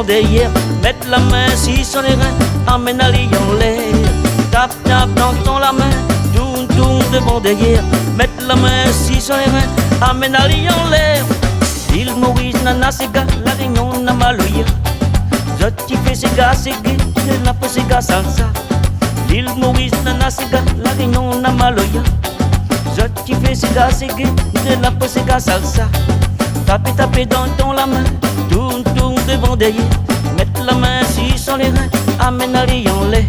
devant derrière, mettre la main si sur les reins, amène la ligne en l'air. Tape, tape dans ton la main, tourne, tourne devant derrière, mettre la main si sur les reins, amène la ligne en l'air. L'île Maurice, nana, c'est gars, la réunion, n'a maloya. Zot qui fait ses gars, c'est gay, n'a pas ses gars salsa. L'île Maurice, nana, c'est gars, la réunion, n'a maloya. Zot qui fait ses gars, c'est gay, n'a pas ses gars salsa. Tapez, tapez dans ton la main, tourne, tourne devant derrière, mettre la main si sur les reins, amène la ligne en l'air.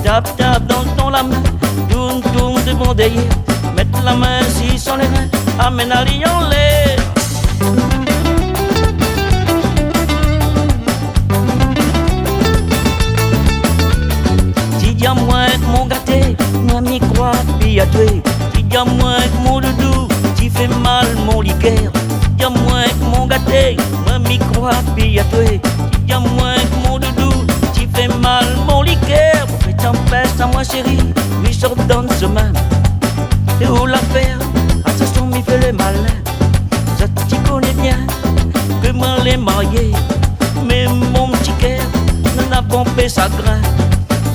Tape, tape dans ton la main, tourne, tourne devant derrière, mettre la main si sur les reins, amène la ligne en l'air. Dis à moi que mon gâté, moi m'y crois, puis à toi. Dis à moi que mon doudou, tu fais mal mon liqueur. Dis à moi que mon gâté, moi m'y crois, puis à toi. Dis à moi que mon doudou, tu fais mal mon liqueur. Fais tempête à moi chérie, lui sort dans ce même. Et où l'affaire, attention m'y fait le malin. Ça tu connais bien, que moi les marié. Mais mon petit cœur, n'en a pompé sa grain.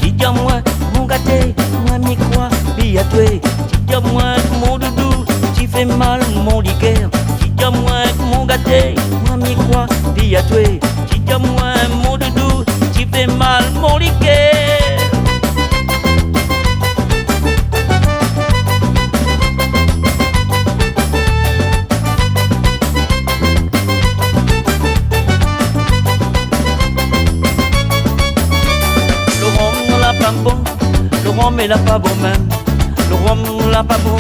Dis à moi, mon gâté, moi m'y crois, puis à toi. Dis à moi, mon doudou, tu fais mal mon liqueur. Dis à moi, mon gâté, moi m'y crois, puis à toi. Dis à moi, mon doudou, tu fais mal mon liqueur. Le rhum il a pas bon même. Le rhum l'a pas bon.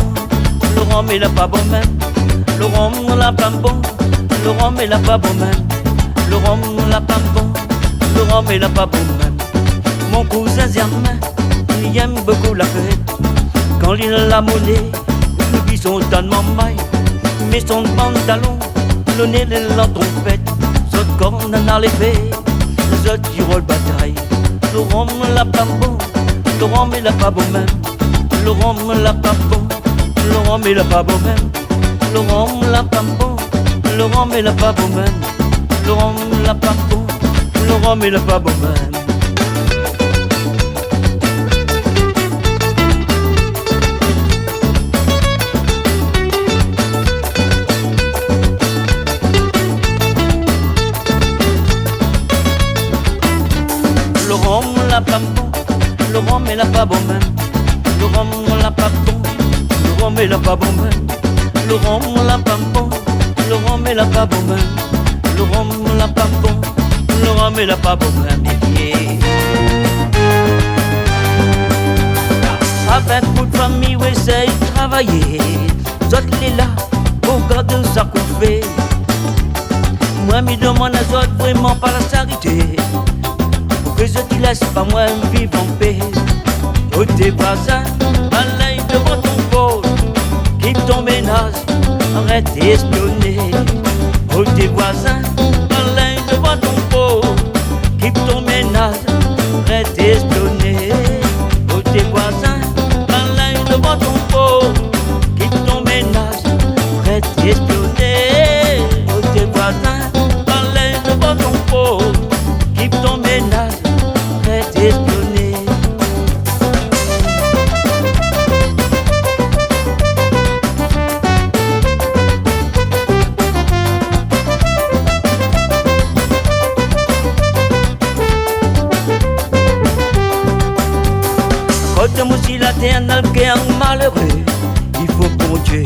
Le rhum il a pas bon même. Le rhum l'a pas bon. Le rhum il a pas bon même. Le rhum l'a pas bon. Le rhum il a pas bon même. Mon cousin Zermain, il aime beaucoup la fête. Quand il a la monnaie, lui son tellement maille. Mais son pantalon, le nez de la trompette. Saute corne dans les faits, saute qui roule bataille. Le rhum l'a pas bon. Le rhum il a pas bon même. Le rhum l'a pas bon. Le rhum il a pas bon même. Le rhum l'a pas bon. Le rhum il a pas bon même. Le rhum l'a pas bon. Le rhum il a pas bon même. Le rhum l'a pas bon. Le rhum il a pas bon même. Le rhum l'a pas bon. Le rhum il a pas bon même. Le rhum l'a pas bon. Le rhum il a pas bon même. Le rhum l'a pas bon. Le rhum il a pas bon même. Avec toute famille où essaye de travailler, Zot les là pour garder ça qu'on fait. Moi me demande à Zot vraiment par la charité. Que je te laisse pas moi vivre en paix. Oh tes voisins, balaye devant ton pôle. Quitte ton ménage, arrête d'espionner. Oh tes voisins, balaye devant ton pôle. Quitte ton ménage, arrête d'espionner. Oh tes voisins, balaye devant ton pôle. Quitte ton ménage, arrête d'espionner. Oh tes voisins, balaye devant ton pôle. Quitte ton ménage, arrête d'espionner. Quand aussi la terre n'a qu'un malheureux, il faut pour Dieu,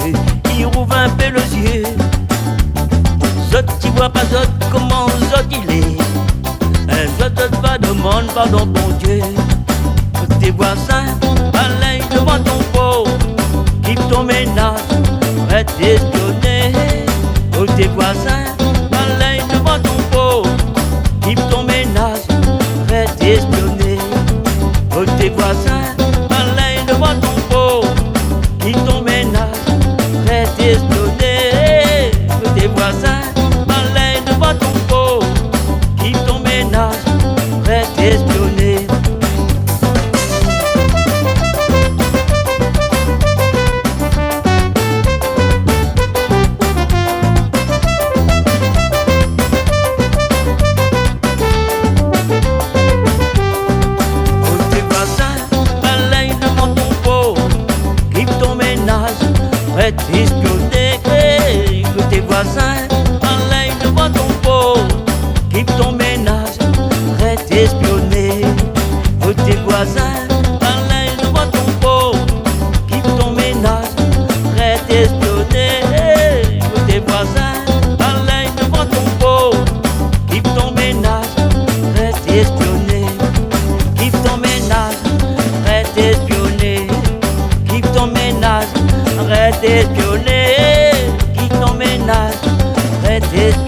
il rouvre un peu les yeux. Zot, tu vois pas Zot, comment Zot il est. Zot va demande pardon bon Dieu. Tes voisins, balaye devant ton pot. Quitte ton ménage, arrête d'espionner. Oh tes voisins, balaye devant ton pot. Quitte ton ménage, arrête d'espionner. Oh tes voisins, balaye devant ton pot. Quitte ton ménage, arrête d'espionner. Oh tes voisins, balaye devant ton pot. Quitte ton ménage, arrête d'espionner. t'espionner, qui t'emmène à tes